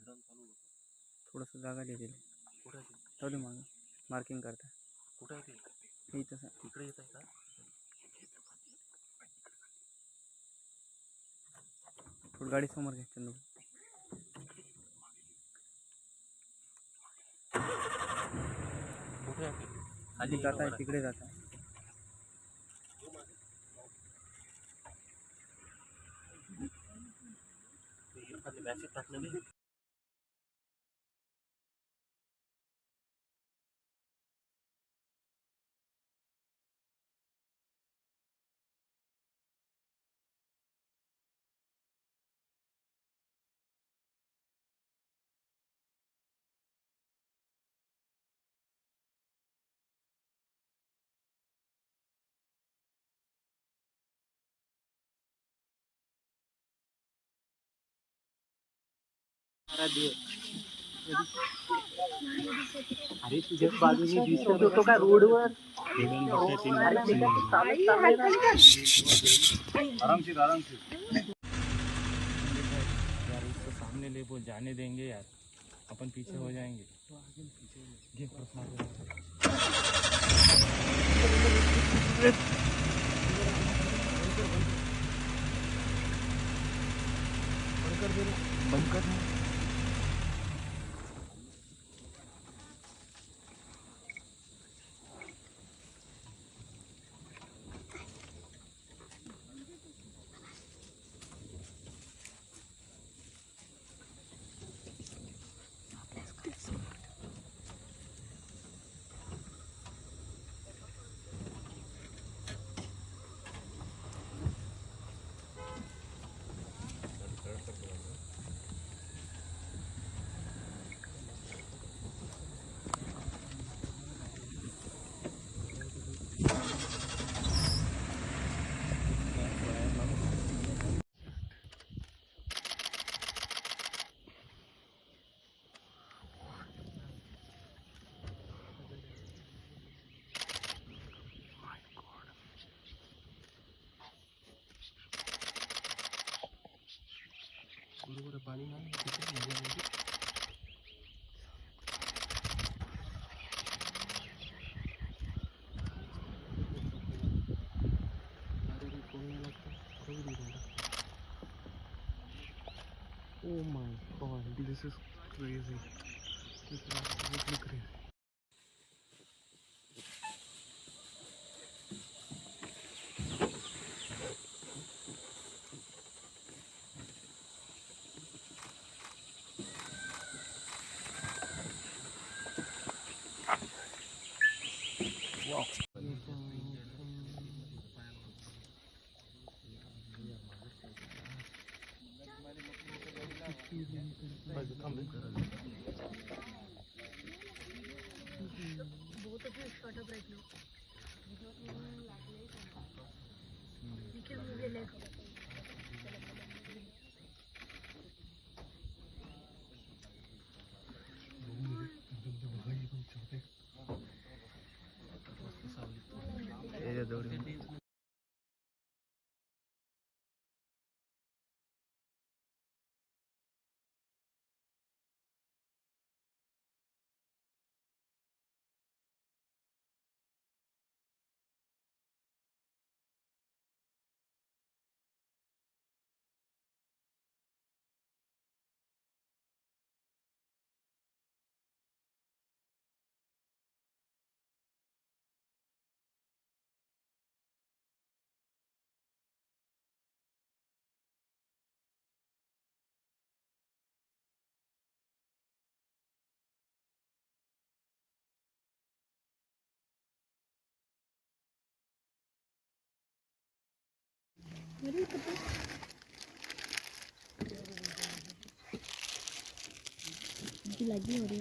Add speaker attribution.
Speaker 1: थोडंसं जागा दिलेली जाऊ दे मागं मार्किंग करता
Speaker 2: कुठं आहे
Speaker 1: हे तसं
Speaker 2: तिकडे येत आहे का
Speaker 1: थोडी गाडी समोर घ्या चंदू
Speaker 2: कुठे आहे
Speaker 1: खाली जात आहे तिकडे जात आहे
Speaker 2: मॅसेज टाकलेले अरे तुझ्या बाजूने दिसत होतो का रोडवर
Speaker 1: आरामशीर आरामशीर
Speaker 3: यार उसको सामने ले बोल जाने देंगे यार अपन पीछे हो जाएंगे
Speaker 1: बंद कर
Speaker 2: बरोबर पाणी नाही
Speaker 3: Oh my god, this is crazy. This is absolutely crazy.
Speaker 1: wow
Speaker 4: Both of you shot up right now. You can move your leg. Lagi hari.